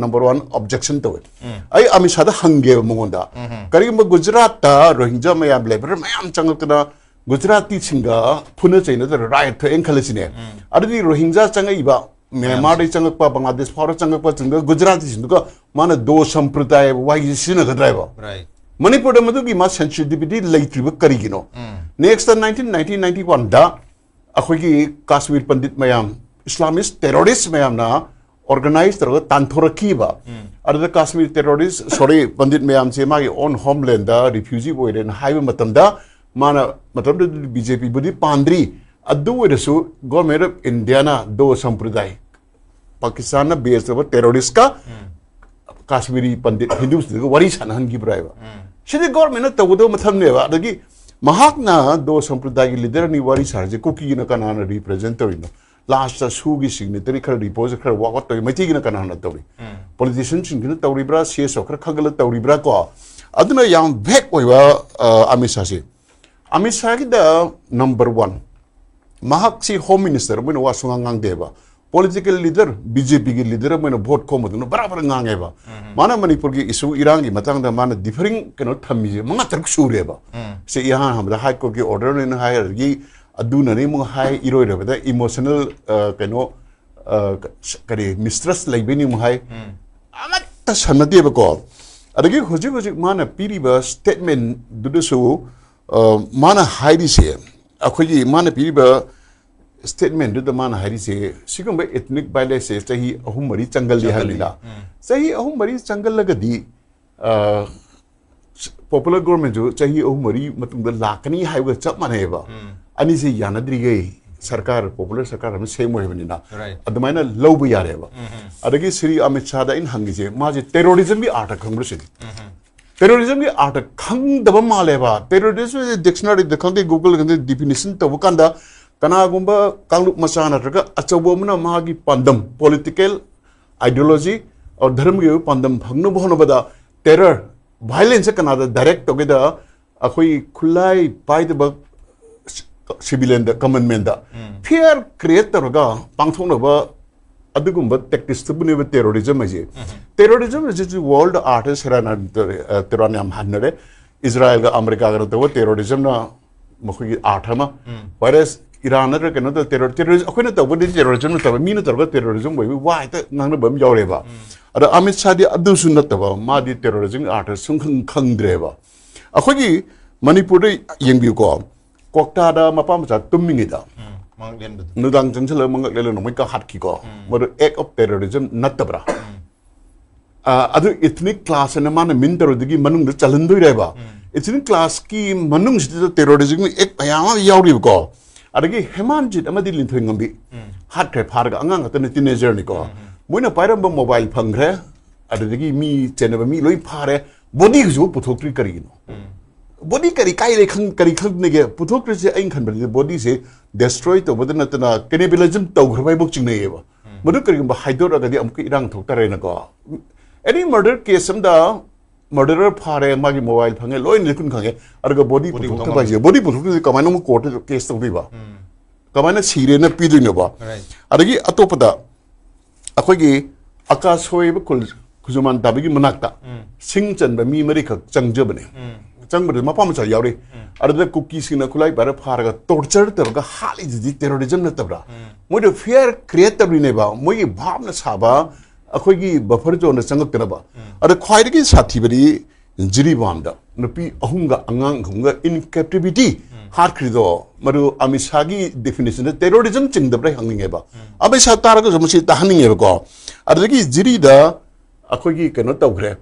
number one objection to it. I Amit Shah hangge mongonda. Kari mo Gujarat ta Rohingya mayam labor mayam changak na Gujarati singa puna china the riot to encourage. Adi Rohingya changa iba Myanmar changak pa Bangladesh for changak pa changa Gujarati singa mana do sampradaya why is sinaga driver. Right. Manipur Madugi must sensitivity late Karigino. Next 1991 da Akwiki Kashmir Pandit Mayam Islamist terrorist Mayam na organized Tantora Kiba. Other Kashmir terrorists, sorry, Pandit Mayam Semai on homeland, refugee void and Highway Matanda, Mana Matamda BJP Budi Pandri, Adu with su government of Indiana do Sampradai. Pakistan based over terrorist ka Kashmiri Pandit Hindus, what is an Hangi driver? She the government to Wudo Matamneva, the Gi Mahakna, those Sampradai leader, ni worries has a cookie in a canana representative. Last Sugi signatory repository walk to Matigina Canana Tori. Politicians in Tauribra, CS or Kagala Tauribra ko. Aduna young back over Amisasi. Amisaki the number one. Mahaksi Home Minister, when was Hangde. Political leader, BJP leader, when a vote common, no Barabar Nangeva. Mana Manipurgi isu Irangi, Matanga mana differing cannot come easy. Mangatak Sureba. Say Yaham, the High Court order in hierarchy. Aduna nemo high iroida the emotional kano mistress like benim high amat sanadi ba ko adagi hoji mana piriba statement dudu so mana haidi se akhoi mana piriba statement dudu mana haidi se sigumba ethnic violence se sahi ahum mari changal li halila sahi ahum mari changal lagadi popular government jo sahi ahum mari matungda lakani haiwa chap maneba ani se yanadrige sarkar popular sarkar हम same way बनी ना अदमाइना low भी आ रहे बा अदगी श्री अमित शाह दा इन हंगी से माजे terrorism भी आटा खंग रहे terrorism भी आटा खंग दबा माले बा terrorism से dictionary देखों के Google के definition तो वो कंदा कना गुंबा कांगलुप मचाना रखा अच्छा वो मना मागी पंदम political ideology और धर्म के पंदम भंगनो बहुत बड़ा terror violence कना दा direct तो के दा अकोई खुलाई पाई दबा civilian the common man da fear creator ga pangthong ba adugumba tactics to bune terrorism aje terrorism is world artist rana terrorium hanare Israel ga America ga to terrorism na mokhi arthama whereas Iran na ke no terrorism akhoi to budi terrorism to mi na to terrorism wai why ta nang na bam yaw re ba ada Amit Shah di adu sun na ba ma di terrorism artist sung khngde ba akhoi gi Manipur de yengbi ko Kokta da mapam sa tumingida. Nudang jengchela mangak lelo no mika hat kiko. Modu act of terrorism natabra. Adu ethnic class na mana mintero digi manung de chalandoi reba. Ethnic class ki manung sida terrorism ek ayama yauri ko. Adagi hemanjit amadi linthwengambi. Hat kre pharga angang atane teenager ni ko. Moina pairam ba mobile phangre. Adagi mi chenaba mi loi phare body jo puthokri karino. Body kari kai le kari nege puthok se ain khan bali body se destroy to bodana tana cannibalism to ghrai bok ching nei ba madu kari ba haidor agadi amki irang thok tare na ko any murder case sam da murderer phare magi mobile phange loi ne kun khange arga body puthok ka ba je body puthok se kamana mu court case to bi ba kamana sire na pi du ne ba adagi atopada akhoi gi akas hoi ba kul kuzuman tabigi manakta sing chan ba mi mari khak changje bane Changber mapam cha yauri arda cookies na kulai bara pharaga torture terga hali di terrorism na tabra moi de fear create tabri ne ba moi bhavna saba akhoi gi buffer zone na changak na ba arda khwai gi sathi bari jiri bamda nupi ahunga angang hunga in captivity har khrido maru Amit Shah gi definition de terrorism ching dabra hanging ba abai sa tar ga jamsi ta haning ba ko arda gi jiri da akhoi gi kano tawgre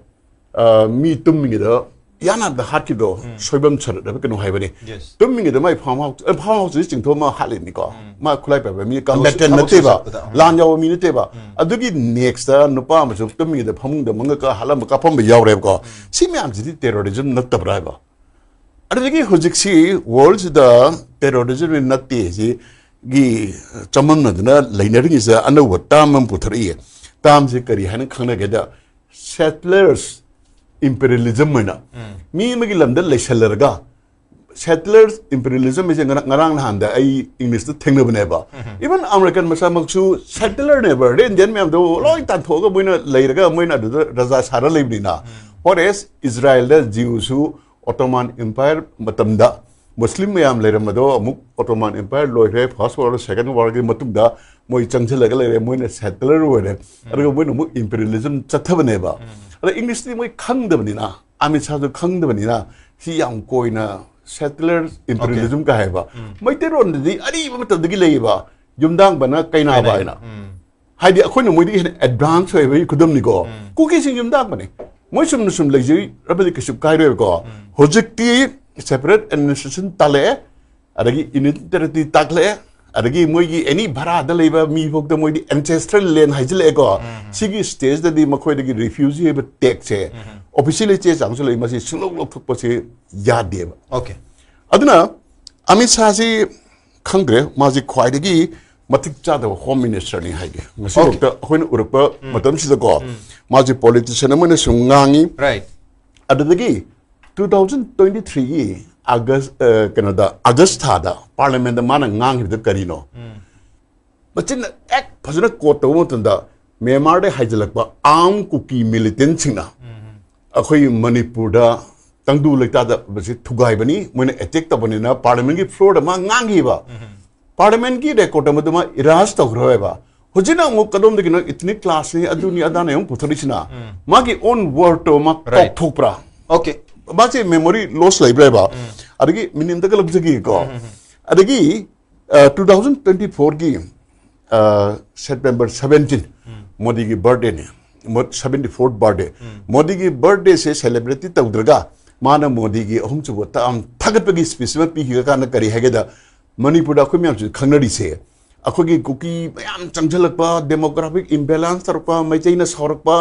mi tummi da Yana the Hakido, Soibam Chur, the Pekano Havani. Tumming the my farmhouse is in Toma Halinico, my clapper, me come at Nateva, Lanya Miniteva. I do get next, no palms of Tummi the Pum, the Mangaka, Halamaka, Yaurego. See me, I'm the terrorism, not the briber. I don't think Hojiksi worlds the terrorism in not easy. Gi Chamana, Lainerin is under Tam and Putri. Tam Zikari, Hanakana, settlers. Imperialism mana mi magi lamda leishalarga settlers imperialism is ngarang handa ai English to thing never. Even American masamaksu settler never. Then ma'am do loi tan thoga moina leiraga moina raza sara lebnina. Whereas Israel the Jews who Ottoman Empire matamda Muslim ma'am leiramado amuk Ottoman Empire loire first world second world matumda moi changchalaga leire moina settler wore. Araga moina mu imperialism chathabaneba. Ara English ni moi khangdabnina. Amit Shah khangdabnina. Si yang koina settlers imperialism ka hai ba mai te ron di ari ba ta dagi lei ba yumdang bana kaina ba ina hai di akhoi na moi di advance hai ba kudam ni ko ku ki sing yumdang bane moi sum lei ji rabali ki sup kai re ko hojik ti separate administration tale adagi unity takle adagi moi gi any bhara da lei ba mi phok da moi di ancestral land hai jile ko sigi stage da di makhoi da gi refugee ba take che officially che jang so lei ma si sulok lok thok pa se yade ba okay aduna Amit Shah si khangde ma ji khwai da gi matik cha da home minister ni hai ge ngasi lok da khoin urup matam si da ko ma ji politician amane sungangi right adagi 2023 August Canada August thada parliament da mana ngang hid karino machin act phajana ko to mo tanda Myanmar de haijalak ba arm cookie militant singna akhoi Manipur da tangdu lekta da basi thugai bani moina attack ta bani na parliament ki floor da ma ngangi ba parliament ki record ma duma iras ta groe ba hojina mo kadom de kina itni class ni aduni adana yong putharisina ma ki own word to ma tok thupra okay ba che memory loss library ba adagi minim da kalab jagi ko adagi 2024 ki September 17 Modi ki birthday ne 74th birthday Modi ki birthday se celebrate tawdraga mana Modi ki ahum chu ta am thagat pagi speech ma pi hi ka na kari hage da Manipur da khoi myam chu khangnari se akhoi gi kuki mayam changjalak pa demographic imbalance tarpa mai chaina sorak pa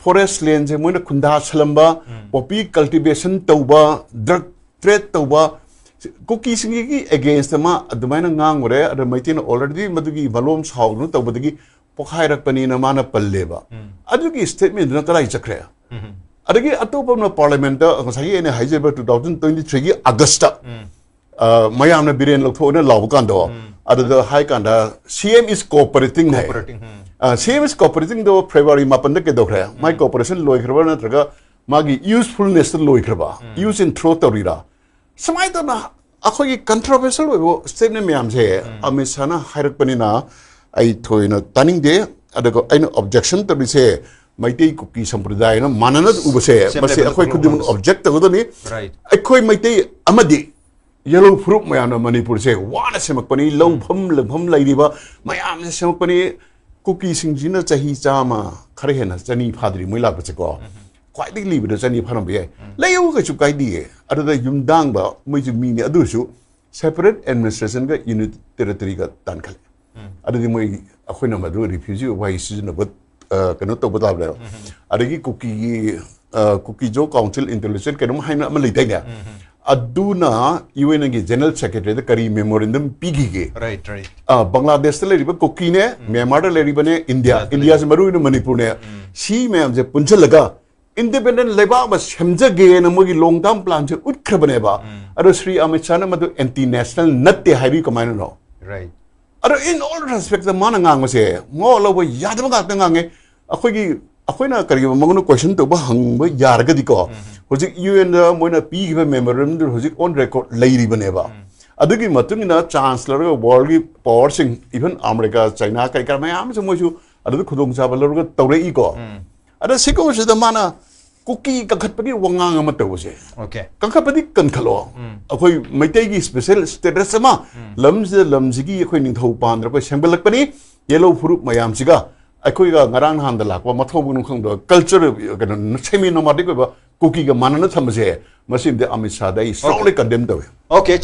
forest land je moina khunda salamba poppy cultivation tawba drug trade tawba kuki singi ki against ma adumaina ngangore ada maitina already madugi valom saunu tawbadagi pokhairak pani na mana palleba adugi statement na karai chakre adagi atopa na parliament da ngasai ene haijeba 2023 gi august mayam na biren lokho na law kan do adada high kan da CM is cooperating hai CM is cooperating do February mapan da ke do khra my cooperation loi khra na traga magi usefulness loi khra use in throw torira samai da na akhoi controversial statement myam je Amit Shah na hairak pani na ai thoina taning de adago aina objection to bi se maitei kuki sampradaya na mananat ubase base akhoi kudim object to ni right akhoi maitei amadi yellow fruit mayam Manipur se wana semak pani lobham lairiba mayam se semak pani kuki singjina chahi chama khare hena chani phadri moila bache ko kwai dik li bi chani phanam bi layu ga chu kai di adada yumdang ba moi ju mi ni adu su separate administration ga unit territory ga tan khale adadi moi akhoi na madu refugee wai season but kano to bata bla adagi kuki jo council intelligence kano haina ma leitai ga aduna UN ge general secretary the kari memorandum pigi ge right Bangladesh le riba kuki ne Myanmar le riba ne India se maru ne Manipur ne si me am je punchal laga independent leba ba semja ge na mogi long term plan je utkhra bane ba aro Sri Amit Shah na madu anti national natte haibi kamana no right aro in all respect the mana ngang se ngo lo ba yadaba ga ta ngange akhoi na kari mangno question to ba hang ba yar ga di ko hojik UN da moina pi gi memorandum hojik on record leiri bane ba adugi matung na chancellor ga world gi power sing even America China kai kar mayam se mo chu adu khudong sa ba lo ga tawre i ko ada siko se da mana kuki ka khat pagi wangang ma to se okay ka khat padi kan khalo akhoi maitai gi special status ma lamji gi akhoi ning thau pan ra ko sembalak pani yellow fruit mayam siga akhoi ga ngarang han da lakwa mathau bu nu khang do culture ga semi nomadic ba kuki ga manana thamse masim de Amit Shah dai strongly condemn do okay